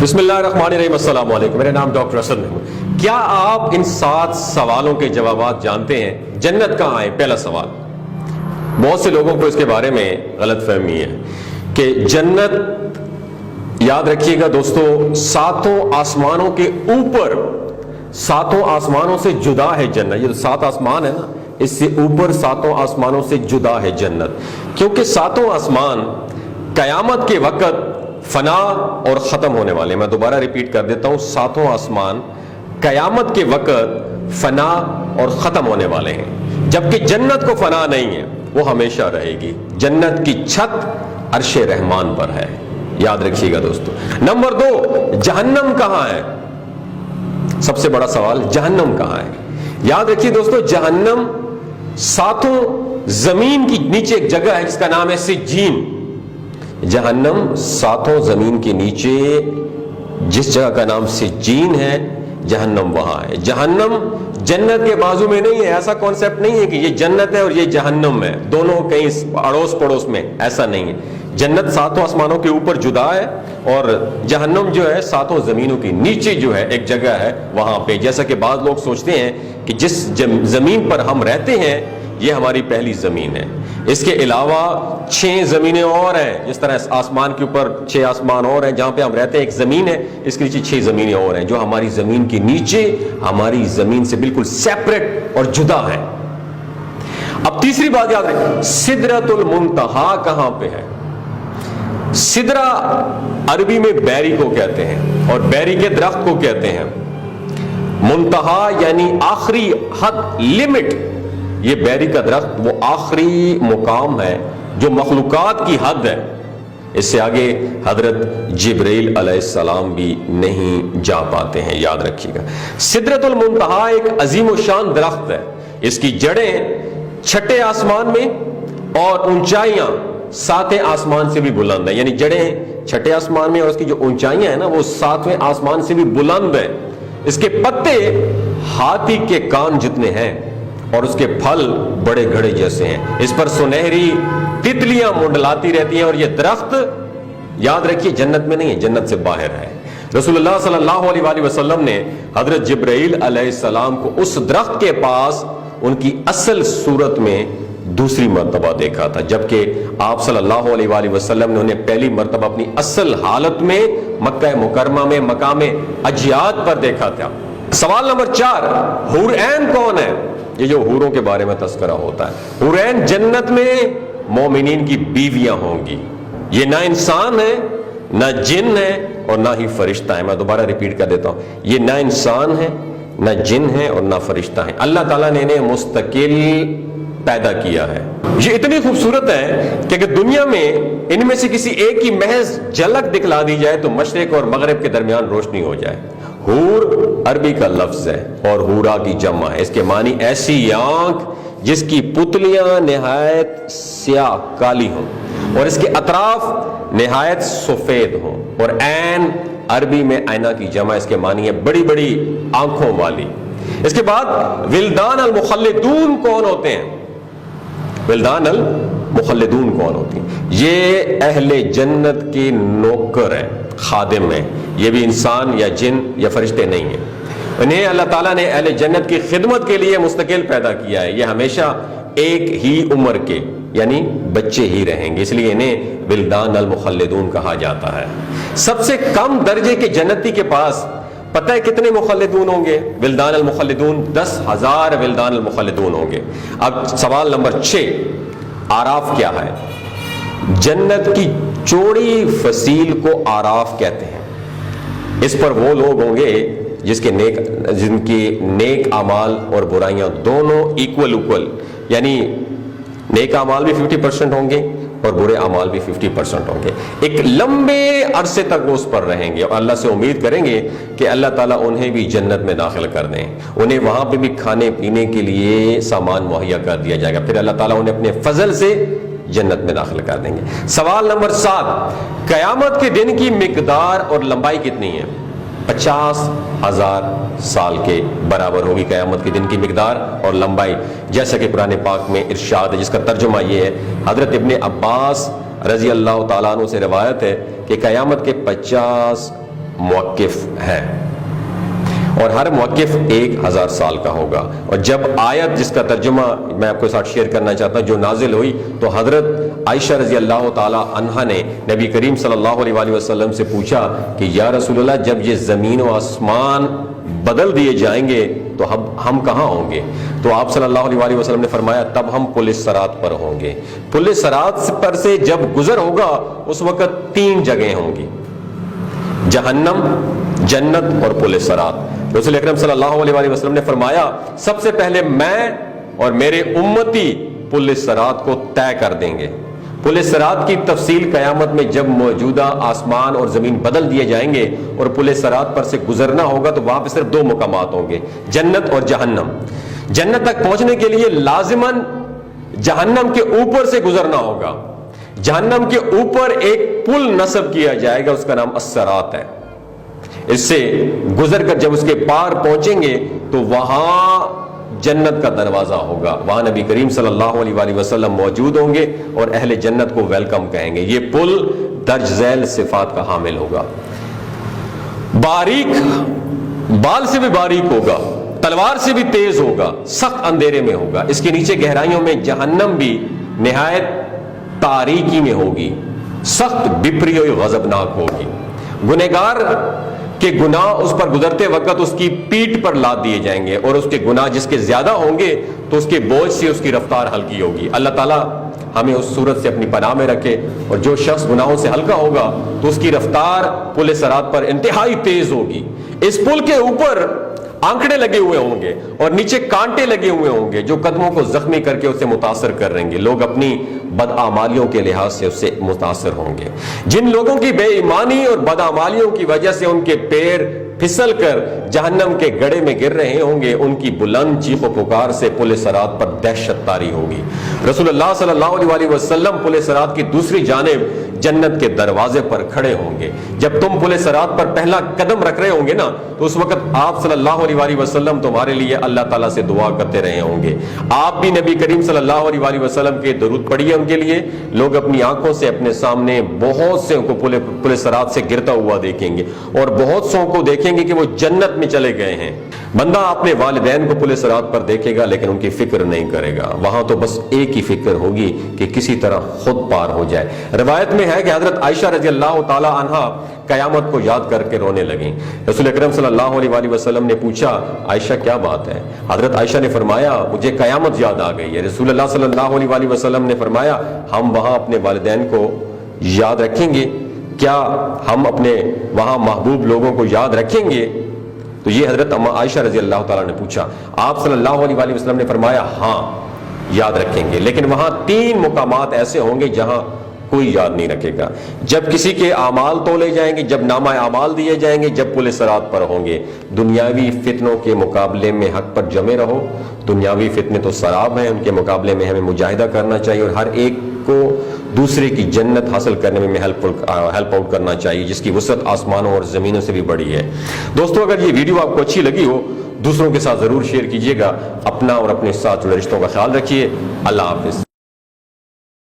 بسم اللہ الرحمن الرحیم، السلام علیکم۔ میرا نام ڈاکٹر اسد محمود۔ کیا آپ ان 7 سوالوں کے جوابات جانتے ہیں؟ جنت کہاں ہے؟ پہلا سوال۔ بہت سے لوگوں کو اس کے بارے میں غلط فہمی ہے کہ جنت، یاد رکھیے گا دوستو، 7 آسمانوں کے اوپر، 7 آسمانوں سے جدا ہے جنت۔ یہ 7 آسمان ہے نا، اس سے اوپر 7 آسمانوں سے جدا ہے جنت، کیونکہ 7 آسمان قیامت کے وقت فنا اور ختم ہونے والے ہیں۔ میں دوبارہ ریپیٹ کر دیتا ہوں، 7 آسمان قیامت کے وقت فنا اور ختم ہونے والے ہیں، جبکہ جنت کو فنا نہیں ہے، وہ ہمیشہ رہے گی۔ جنت کی چھت عرش رحمان پر ہے، یاد رکھیے گا دوستو۔ نمبر 2، جہنم کہاں ہے؟ سب سے بڑا سوال، جہنم کہاں ہے؟ یاد رکھیے دوستو، جہنم 7 زمین کی نیچے ایک جگہ ہے جس کا نام ہے سجین۔ جہنم 7 زمین کے نیچے جس جگہ کا نام سجین ہے، جہنم وہاں ہے۔ جہنم جنت کے بازو میں نہیں ہے، ایسا کانسیپٹ نہیں ہے کہ یہ جنت ہے اور یہ جہنم ہے، دونوں کہیں اڑوس پڑوس میں، ایسا نہیں ہے۔ جنت 7 آسمانوں کے اوپر جدا ہے، اور جہنم جو ہے 7 زمینوں کے نیچے جو ہے ایک جگہ ہے وہاں پہ۔ جیسا کہ بعض لوگ سوچتے ہیں کہ جس زمین پر ہم رہتے ہیں یہ ہماری پہلی زمین ہے، اس کے علاوہ 6 زمینیں اور ہیں، جس طرح آسمان کے اوپر 6 آسمان اور ہیں جہاں پہ ہم رہتے ہیں، ایک زمین ہے، اس کے نیچے 6 زمینیں اور ہیں جو ہماری زمین کے نیچے ہماری زمین سے بالکل سیپریٹ اور جدا ہے۔ اب تیسری بات یاد رکھیں، سدرۃ المنتہا کہاں پہ ہے؟ سدرہ عربی میں بیری کو کہتے ہیں اور بیری کے درخت کو کہتے ہیں۔ منتہا یعنی آخری حد، لمٹ۔ یہ بیری کا درخت وہ آخری مقام ہے جو مخلوقات کی حد ہے، اس سے آگے حضرت جبرائیل علیہ السلام بھی نہیں جا پاتے ہیں، یاد رکھیے گا۔ سدرۃ المنتہا ایک عظیم و شان درخت ہے، اس کی جڑیں 6 آسمان میں اور اونچائیاں 7 آسمان سے بھی بلند ہیں، یعنی جڑیں 6 آسمان میں اور اس کی جو اونچائیاں ہیں نا وہ 7ویں آسمان سے بھی بلند ہیں۔ اس کے پتے ہاتھی کے کان جتنے ہیں اور اس کے پھل بڑے گھڑے جیسے ہیں، اس پر سنہری تتلیاں منڈلاتی رہتی ہیں، اور یہ درخت یاد رکھیے جنت میں نہیں ہے، جنت سے باہر ہے۔ رسول اللہ صلی اللہ علیہ وآلہ وسلم نے حضرت جبرائیل علیہ السلام کو اس درخت کے پاس ان کی اصل صورت میں دوسری مرتبہ دیکھا تھا، جبکہ آپ صلی اللہ علیہ وآلہ وسلم نے انہیں پہلی مرتبہ اپنی اصل حالت میں مکہ مکرمہ میں مقام اجیاد پر دیکھا تھا۔ سوال نمبر 4، حور عین کون ہے؟ یہ جو حوروں کے بارے میں تذکرہ ہوتا ہے، حور عین جنت میں مومنین کی بیویاں ہوں گی۔ یہ نہ انسان ہے، نہ جن ہے، اور نہ ہی فرشتہ ہے۔ میں دوبارہ ریپیٹ کر دیتا ہوں، یہ نہ انسان ہے، نہ جن ہے، اور نہ فرشتہ ہے۔ اللہ تعالیٰ نے انہیں مستقل پیدا کیا ہے۔ یہ اتنی خوبصورت ہے کہ اگر دنیا میں ان میں سے کسی ایک کی محض جھلک دکھلا دی جائے تو مشرق اور مغرب کے درمیان روشنی ہو جائے۔ حور عربی کا لفظ ہے اور حورا کی جمع ہے، اس کے معنی ایسی آنکھ جس کی پتلیاں نہایت سیاہ کالی ہوں اور اس کے اطراف نہایت سفید ہوں، اور عین عربی میں آئینہ کی جمع، اس کے معنی ہے بڑی بڑی آنکھوں والی۔ اس کے بعد ولدان المخلدون کون ہوتے ہیں؟ ولدان المخلدون کون ہوتی ہیں؟ یہ اہل جنت کے نوکر ہیں، خادم ہیں، یہ بھی انسان یا جن یا فرشتے نہیں ہیں۔ انہیں اللہ تعالیٰ نے اہل جنت کی خدمت کے لیے مستقل پیدا کیا ہے۔ یہ ہمیشہ ایک ہی عمر کے یعنی بچے ہی رہیں گے، اس لیے انہیں ولدان المخلدون کہا جاتا ہے۔ سب سے کم درجے کے جنتی کے پاس پتہ ہے کتنے مخلدون ہوں گے؟ ولدان المخلدون 10,000 ولدان المخلدون ہوں گے۔ اب سوال نمبر 6، آراف کیا ہے؟ جنت کی چوڑی فصیل کو آراف کہتے ہیں۔ اس پر وہ لوگ ہوں گے جن کی نیک اعمال اور برائیاں دونوں ایکول، یعنی نیک اعمال بھی 50% ہوں گے اور برے اعمال بھی 50% ہوں گے۔ ایک لمبے عرصے تک وہ اس پر رہیں گے اور اللہ سے امید کریں گے کہ اللہ تعالیٰ انہیں بھی جنت میں داخل کر دیں۔ انہیں وہاں پہ بھی کھانے پینے کے لیے سامان مہیا کر دیا جائے گا، پھر اللہ تعالیٰ انہیں اپنے فضل سے جنت میں داخل کر دیں گے۔ سوال نمبر 7، قیامت کے دن کی مقدار اور لمبائی کتنی ہے؟ 50,000 سال کے برابر ہوگی قیامت کے دن کی مقدار اور لمبائی، جیسا کہ قرآن پاک میں ارشاد ہے، جس کا ترجمہ یہ ہے۔ حضرت ابن عباس رضی اللہ تعالیٰ عنہ سے روایت ہے کہ قیامت کے 50 موقف ہے اور ہر موقف 1000 سال کا ہوگا. اور جب آیت جس کا ترجمہ میں آپ کے ساتھ شیئر کرنا چاہتا ہوں جو نازل ہوئی تو حضرت عائشہ رضی اللہ تعالی عنہا نے نبی کریم صلی اللہ علیہ وآلہ وسلم سے پوچھا کہ یا رسول اللہ جب یہ زمین و آسمان بدل دیے جائیں گے تو ہم کہاں ہوں گے؟ تو آپ صلی اللہ علیہ وآلہ وسلم نے فرمایا تب ہم پل صراط پر ہوں گے. پل صراط پر سے جب گزر ہوگا اس وقت 3 جگہیں ہوں گی، جہنم، جنت اور پل صراط. رسول اکرم صلی اللہ علیہ وآلہ وسلم نے فرمایا سب سے پہلے میں اور میرے امتی پل صراط کو طے کر دیں گے. پل صراط کی تفصیل قیامت میں جب موجودہ آسمان اور زمین بدل دیے جائیں گے اور پل صراط پر سے گزرنا ہوگا تو وہاں پہ صرف 2 مقامات ہوں گے، جنت اور جہنم. جنت تک پہنچنے کے لیے لازماً جہنم کے اوپر سے گزرنا ہوگا. جہنم کے اوپر ایک پل نصب کیا جائے گا، اس کا نام الصراط ہے. اس سے گزر کر جب اس کے پار پہنچیں گے تو وہاں جنت کا دروازہ ہوگا، وہاں نبی کریم صلی اللہ علیہ وآلہ وسلم موجود ہوں گے اور اہل جنت کو ویلکم کہیں گے. یہ پل درج ذیل صفات کا حامل ہوگا، باریک، بال سے بھی باریک ہوگا، تلوار سے بھی تیز ہوگا، سخت اندھیرے میں ہوگا. اس کے نیچے گہرائیوں میں جہنم بھی نہایت تاریکی میں ہوگی، سخت بپری و غضبناک ہوگی. گنہگار کہ گناہ اس پر گزرتے وقت اس کی پیٹھ پر لاد دیے جائیں گے اور اس کے گناہ جس کے زیادہ ہوں گے تو اس کے بوجھ سے اس کی رفتار ہلکی ہوگی. اللہ تعالیٰ ہمیں اس صورت سے اپنی پناہ میں رکھے. اور جو شخص گناہوں سے ہلکا ہوگا تو اس کی رفتار پل صراط پر انتہائی تیز ہوگی. اس پل کے اوپر آنکڑے لگے ہوئے ہوں گے اور نیچے کانٹے لگے ہوئے ہوں گے جو قدموں کو زخمی کر کے اسے متاثر کر رہیں گے. لوگ اپنی بدعمالیوں کے لحاظ سے اس سے متاثر ہوں گے. جن لوگوں کی بے ایمانی اور بدعمالیوں کی وجہ سے ان کے پیر پھسل کر جہنم کے گڑھے میں گر رہے ہوں گے ان کی بلند چیخ و پکار سے پل صراط پر دہشت طاری ہوگی. رسول اللہ صلی اللہ علیہ وآلہ وسلم پل صراط کی دوسری جانب جنت کے دروازے پر کھڑے ہوں گے. جب تم پل صراط پر پہلا قدم رکھ رہے ہوں گے نا تو اس وقت آپ صلی اللہ علیہ وآلہ وسلم تمہارے لیے اللہ تعالیٰ سے دعا کرتے رہے ہوں گے. آپ بھی نبی کریم صلی اللہ علیہ وآلہ وسلم کے درود پڑھیے ان کے لیے. لوگ اپنی آنکھوں سے اپنے سامنے بہت سے کو پل صراط سے گرتا ہوا دیکھیں گے اور بہت سو کو دیکھیں گے کہ وہ جنت میں چلے گئے ہیں. بندہ اپنے والدین کو پل صراط پر دیکھے گا لیکن ان کی فکر نہیں کرے گا. وہاں تو بس ایک ہی فکر ہوگی کہ کسی طرح خود پار ہو جائے. روایت میں ہے کہ حضرت عائشہ رضی اللہ تعالی عنہا قیامت کو یاد کر کے رونے لگیں. رسول اکرم صلی اللہ علیہ وآلہ وسلم نے پوچھا عائشہ کیا بات ہے؟ حضرت عائشہ نے فرمایا مجھے قیامت یاد آ گئی ہے. رسول اللہ صلی اللہ علیہ وآلہ وسلم نے فرمایا ہم وہاں اپنے والدین کو یاد رکھیں گے؟ کیا ہم اپنے وہاں محبوب لوگوں کو یاد رکھیں گے؟ تو یہ حضرت عائشہ رضی اللہ تعالیٰ نے پوچھا. آپ صلی اللہ علیہ وآلہ وسلم نے فرمایا ہاں یاد رکھیں گے، لیکن وہاں 3 مقامات ایسے ہوں گے جہاں کوئی یاد نہیں رکھے گا. جب کسی کے اعمال تولے جائیں گے، جب نامہ اعمال دیے جائیں گے، جب پل صراط پر ہوں گے. دنیاوی فتنوں کے مقابلے میں حق پر جمے رہو. دنیاوی فتنے تو سراب ہیں، ان کے مقابلے میں ہمیں مجاہدہ کرنا چاہیے اور ہر ایک کو دوسرے کی جنت حاصل کرنے میں ہیلپ آؤٹ کرنا چاہیے جس کی وسعت آسمانوں اور زمینوں سے بھی بڑی ہے. دوستو اگر یہ ویڈیو آپ کو اچھی لگی ہو دوسروں کے ساتھ ضرور شیئر کیجیے گا. اپنا اور اپنے ساتھ جڑے رشتوں کا خیال رکھیے. اللہ حافظ.